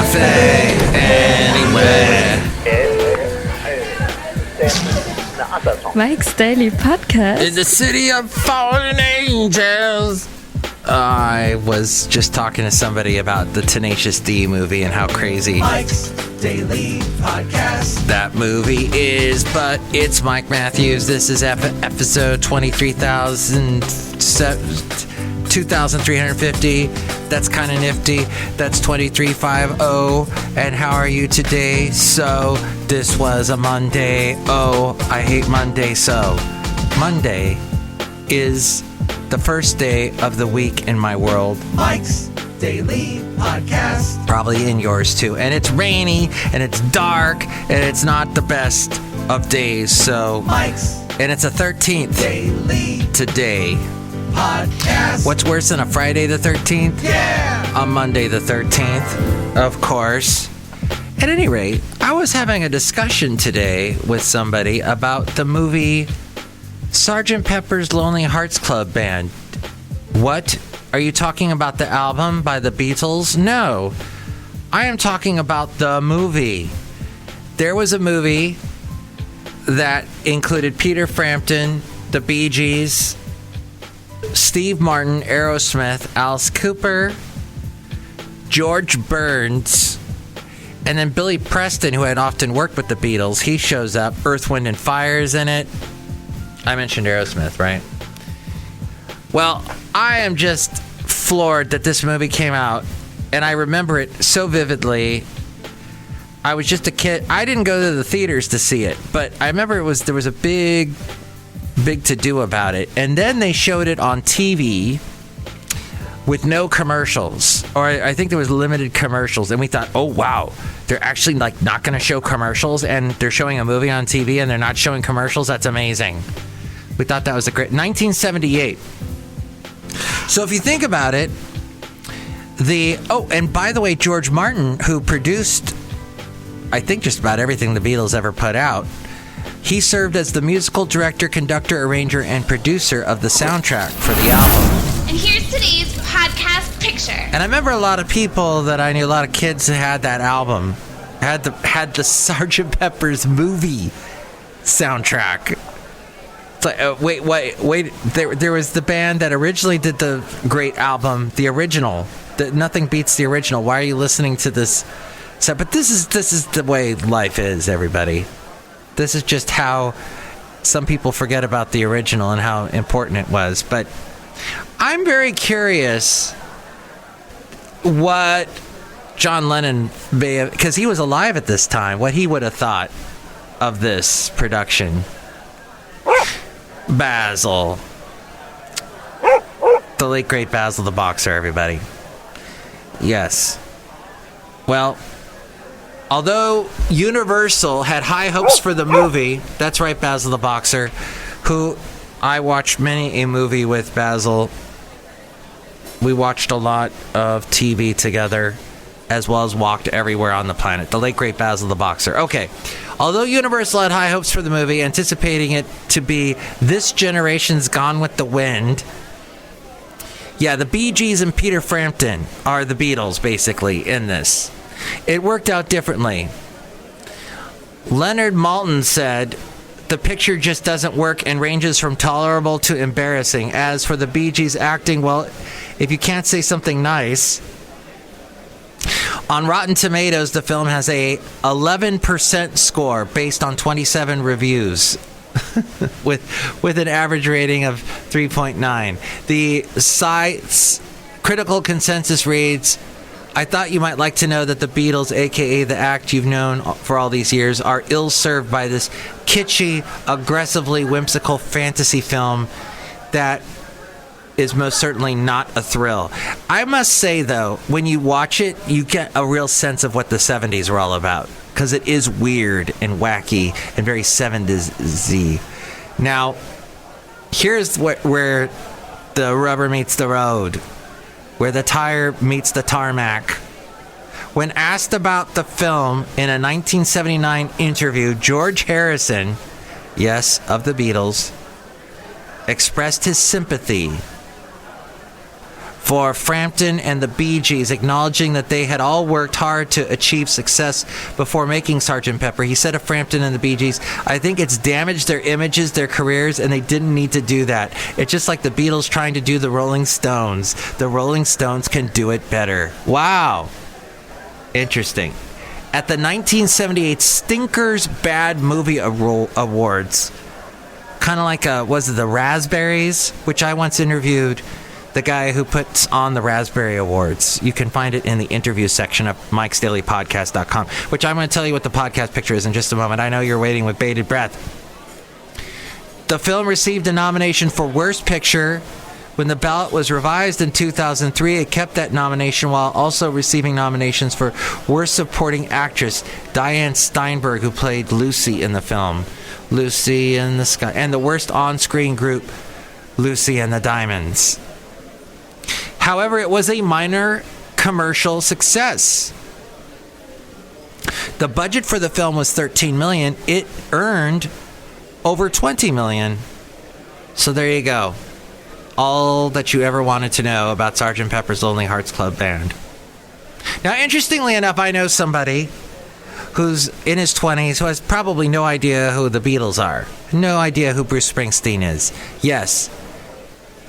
cafe anywhere. Mike's Daily Podcast. In the city of fallen angels. I was just talking to somebody about the Tenacious D movie and how crazy Mike's Daily Podcast that movie is, but it's Mike Matthews. This is episode 2350. That's kind of nifty. That's 2350. And how are you today? So, this was a Monday. Oh, I hate Monday. So, Monday is the first day of the week in my world. Mike's Daily Podcast. Probably in yours too. And it's rainy and it's dark and it's not the best of days. So Mike's and it's a 13th Daily today. Podcast. What's worse than a Friday the 13th? Yeah. A Monday the 13th, of course. At any rate, I was having a discussion today with somebody about the movie Sgt. Pepper's Lonely Hearts Club Band. What? Are you talking about the album by the Beatles? No. I am talking about the movie. There was a movie that included Peter Frampton, the Bee Gees, Steve Martin, Aerosmith, Alice Cooper, George Burns, and then Billy Preston, who had often worked with the Beatles. He shows up. Earth, Wind, and Fire is in it. I mentioned Aerosmith, right? Well, I am just floored that this movie came out, and I remember it so vividly. I was just a kid. I didn't go to the theaters to see it, but I remember there was a big to-do about it. And then they showed it on TV with no commercials, or I think there was limited commercials, and we thought, oh wow, they're actually like not going to show commercials, and they're showing a movie on TV and they're not showing commercials. That's amazing. We thought that was a great 1978. So if you think about it, and by the way, George Martin, who produced I think just about everything the Beatles ever put out, he served as the musical director, conductor, arranger, and producer of the soundtrack for the album. And here's today's podcast picture. And I remember a lot of people that I knew, a lot of kids that had that album, had the Sgt. Pepper's movie soundtrack. It's like, wait. There was the band that originally did the great album, the original. Nothing beats the original. Why are you listening to this? So, but this is the way life is, everybody. This is just how some people forget about the original and how important it was. But I'm very curious what John Lennon may have, because he was alive at this time, what he would have thought of this production. Basil. The late great Basil the Boxer, everybody. Yes. Well, although Universal had high hopes for the movie, that's right, Basil the Boxer, who I watched many a movie with Basil. We watched a lot of TV together, as well as walked everywhere on the planet. The late great Basil the Boxer. Okay. Although Universal had high hopes for the movie, anticipating it to be this generation's Gone with the Wind. Yeah, the Bee Gees and Peter Frampton are the Beatles, basically, in this. It worked out differently. Leonard Maltin said, the picture just doesn't work and ranges from tolerable to embarrassing. As for the Bee Gees acting, well, if you can't say something nice. On Rotten Tomatoes, the film has a 11% score based on 27 reviews. with an average rating of 3.9. The site's critical consensus reads, I thought you might like to know that the Beatles, aka the act you've known for all these years, are ill-served by this kitschy, aggressively whimsical fantasy film that is most certainly not a thrill. I must say, though, when you watch it, you get a real sense of what the 70s were all about, because it is weird and wacky and very 70s-y. Now, here's where the rubber meets the road, where the tire meets the tarmac. When asked about the film in a 1979 interview, George Harrison, yes, of the Beatles, expressed his sympathy for Frampton and the Bee Gees, acknowledging that they had all worked hard to achieve success before making Sgt. Pepper. He said of Frampton and the Bee Gees, "I think it's damaged their images, their careers, and they didn't need to do that. It's just like the Beatles trying to do the Rolling Stones. The Rolling Stones can do it better." Wow. Interesting. At the 1978 Stinkers Bad Movie Awards, kind of like, was it the Raspberries, which I once interviewed the guy who puts on the Raspberry Awards. You can find it in the interview section of MikesDailyPodcast.com, which I'm going to tell you what the podcast picture is in just a moment. I know you're waiting with bated breath. The film received a nomination for Worst Picture. When the ballot was revised in 2003, it kept that nomination while also receiving nominations for Worst Supporting Actress, Diane Steinberg, who played Lucy in the film, Lucy in the Sky, and the Worst On-Screen Group, Lucy and the Diamonds. However, it was a minor commercial success. The budget for the film was $13 million. It earned over $20 million. So there you go. All that you ever wanted to know about Sgt. Pepper's Lonely Hearts Club Band. Now, interestingly enough, I know somebody who's in his 20s who has probably no idea who the Beatles are. No idea who Bruce Springsteen is. Yes.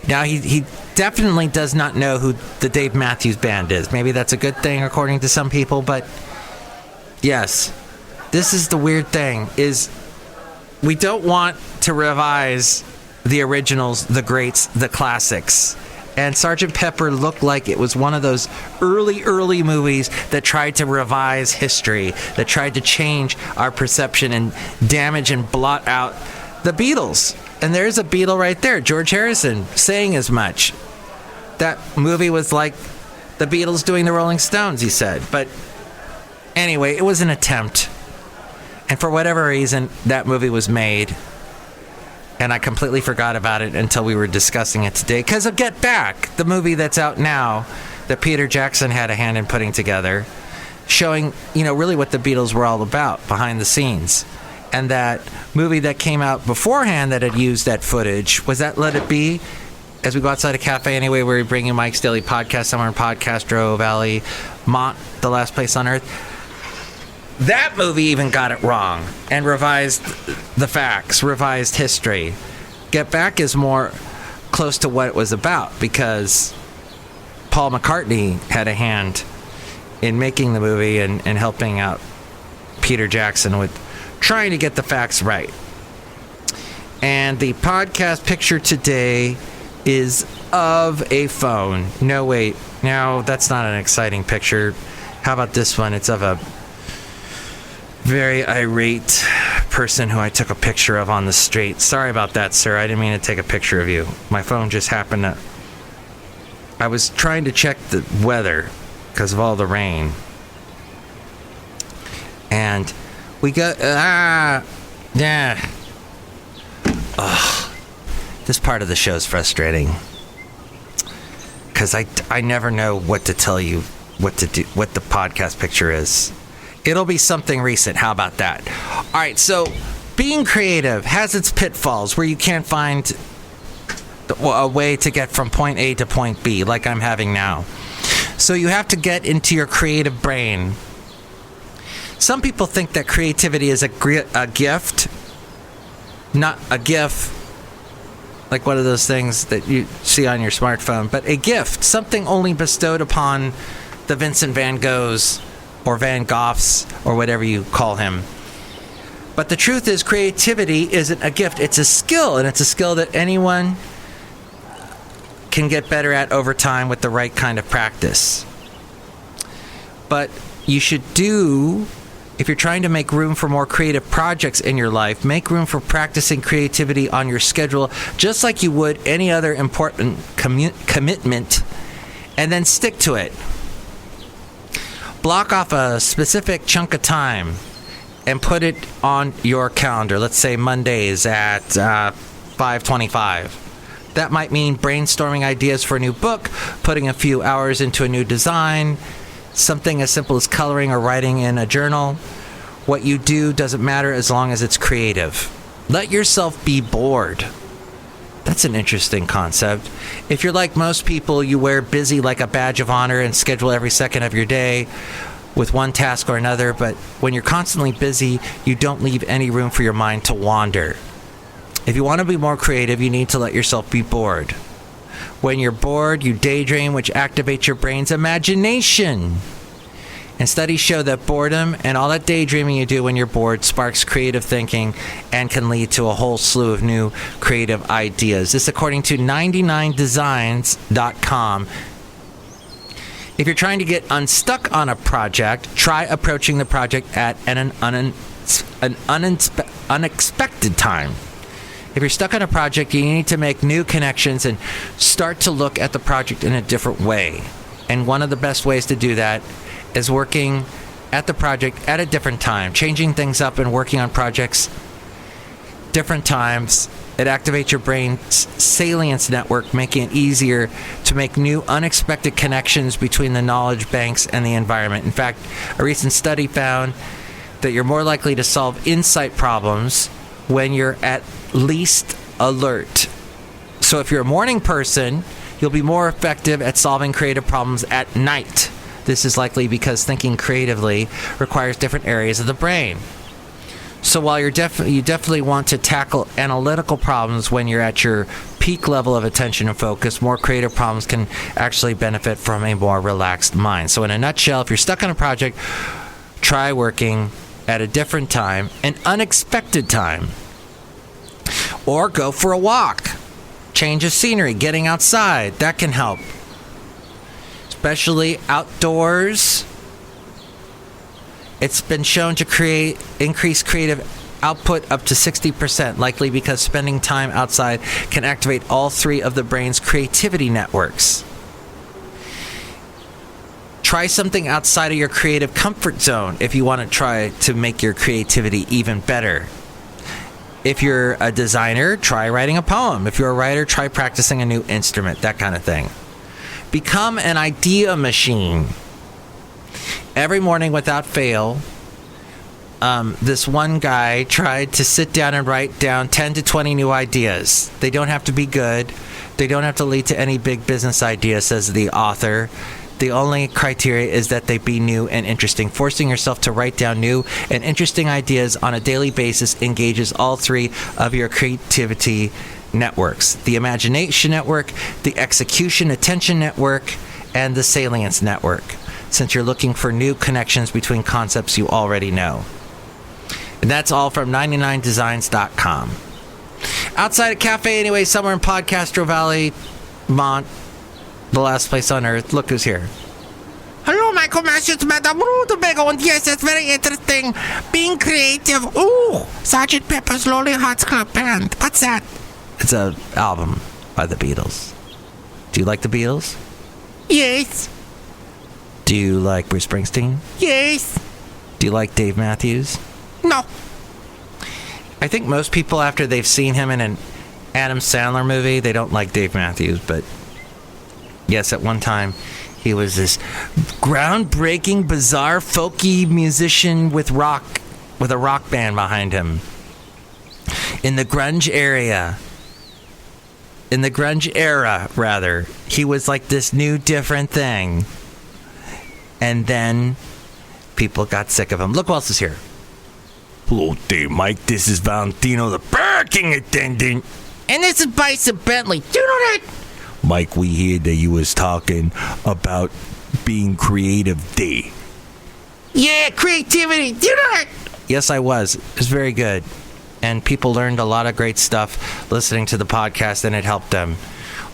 Now, he definitely does not know who the Dave Matthews Band is. Maybe that's a good thing according to some people, but yes. This is the weird thing, is we don't want to revise the originals, the greats, the classics. And Sgt. Pepper looked like it was one of those early movies that tried to revise history, that tried to change our perception and damage and blot out the Beatles. And there's a Beatle right there, George Harrison, saying as much. That movie was like the Beatles doing the Rolling Stones, he said. But anyway, it was an attempt. And for whatever reason, that movie was made. And I completely forgot about it until we were discussing it today. Because of Get Back, the movie that's out now, that Peter Jackson had a hand in putting together, showing, really what the Beatles were all about behind the scenes. And that movie that came out beforehand that had used that footage, was that Let It Be? As we go outside a cafe anyway, where we bring you Mike's Daily Podcast, somewhere in Podcastro Valley, Mont, the last place on earth. That movie even got it wrong and revised the facts, revised history. Get Back is more close to what it was about because Paul McCartney had a hand in making the movie and helping out Peter Jackson with trying to get the facts right. And the podcast picture today is of a phone. No, wait. No, that's not an exciting picture. How about this one? It's of a very irate person who I took a picture of on the street. Sorry about that, sir. I didn't mean to take a picture of you. My phone just happened to... I was trying to check the weather because of all the rain. And we got... This part of the show is frustrating. Because I never know what to tell you, what to do, what the podcast picture is. It'll be something recent. How about that? All right, so being creative has its pitfalls where you can't find a way to get from point A to point B like I'm having now. So you have to get into your creative brain. Some people think that creativity is a gift, not a GIF, like one of those things that you see on your smartphone, but a gift, something only bestowed upon the Vincent van Goghs or Van Goghs, or whatever you call him. But the truth is, creativity isn't a gift. It's a skill, and it's a skill that anyone can get better at over time with the right kind of practice. But you should if you're trying to make room for more creative projects in your life, make room for practicing creativity on your schedule, just like you would any other important commitment, and then stick to it. Block off a specific chunk of time and put it on your calendar. Let's say Mondays at 5:25. That might mean brainstorming ideas for a new book, putting a few hours into a new design, something as simple as coloring or writing in a journal. What you do doesn't matter as long as it's creative. Let yourself be bored. That's an interesting concept. If you're like most people, you wear busy like a badge of honor and schedule every second of your day with one task or another, but when you're constantly busy, you don't leave any room for your mind to wander. If you want to be more creative, you need to let yourself be bored. When you're bored, you daydream, which activates your brain's imagination. And studies show that boredom and all that daydreaming you do when you're bored sparks creative thinking and can lead to a whole slew of new creative ideas. This according to 99designs.com. If you're trying to get unstuck on a project, try approaching the project at an unexpected time. If you're stuck on a project, you need to make new connections and start to look at the project in a different way. And one of the best ways to do that is working at the project at a different time, changing things up and working on projects different times. It activates your brain's salience network, making it easier to make new unexpected connections between the knowledge banks and the environment. In fact, a recent study found that you're more likely to solve insight problems when you're at least alert. So if you're a morning person, you'll be more effective at solving creative problems at night. This is likely because thinking creatively requires different areas of the brain. So while you definitely want to tackle analytical problems when you're at your peak level of attention and focus, more creative problems can actually benefit from a more relaxed mind. So in a nutshell, if you're stuck on a project, try working at a different time, an unexpected time. Or go for a walk. Change of scenery, getting outside. That can help. Especially outdoors. It's been shown to increase creative output up to 60%, likely because spending time outside can activate all three of the brain's creativity networks. Try something outside of your creative comfort zone if you want to try to make your creativity even better. If you're a designer, try writing a poem. If you're a writer, try practicing a new instrument, that kind of thing. Become an idea machine. Every morning without fail, this one guy tried to sit down and write down 10 to 20 new ideas. They don't have to be good. They don't have to lead to any big business idea, says the author. The only criteria is that they be new and interesting. Forcing yourself to write down new and interesting ideas on a daily basis engages all three of your creativity networks: the imagination network, the execution attention network, and the salience network, since you're looking for new connections between concepts you already know. And that's all from 99designs.com. Outside a cafe anyway, somewhere in Podcastro Valley, Mont, the last place on earth. Look who's here. Hello, Michael Masters, Madame Rootabega, and yes, it's very interesting. Being creative. Ooh, Sgt. Pepper's Lonely Hearts Club Band. What's that? It's an album by the Beatles. Do you like the Beatles? Yes. Do you like Bruce Springsteen? Yes. Do you like Dave Matthews? No. I think most people, after they've seen him in an Adam Sandler movie, they don't like Dave Matthews, but yes, at one time, he was this groundbreaking, bizarre, folky musician with a rock band behind him. In the grunge era, rather, he was like this new, different thing. And then people got sick of him. Look who else is here. Hello there, Mike. This is Valentino, the parking attendant. And this is Bison Bentley. Do you know that? Mike, we hear that you was talking about being creative day. Yeah, creativity. Do you know that? Yes, I was. It was very good. And people learned a lot of great stuff listening to the podcast, and it helped them.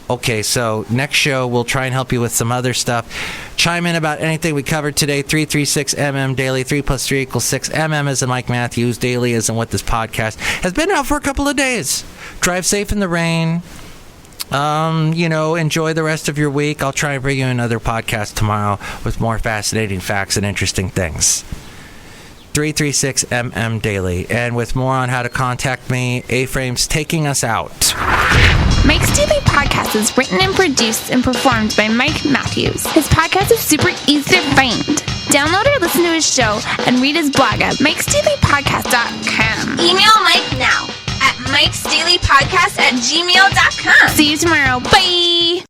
Okay, so next show, we'll try and help you with some other stuff. Chime in about anything we covered today. 336MM Daily. 3 plus 3 equals 6. MM is in Mike Matthews. Daily is in what this podcast has been out for a couple of days. Drive safe in the rain. Enjoy the rest of your week. I'll try and bring you another podcast tomorrow with more fascinating facts and interesting things. 336MM Daily. And with more on how to contact me, A-Frame's taking us out. Mike's Daily Podcast is written and produced and performed by Mike Matthews. His podcast is super easy to find. Download or listen to his show and read his blog at MikesDailyPodcast.com. Email Mike now at MikesDailyPodcast@gmail.com. See you tomorrow. Bye.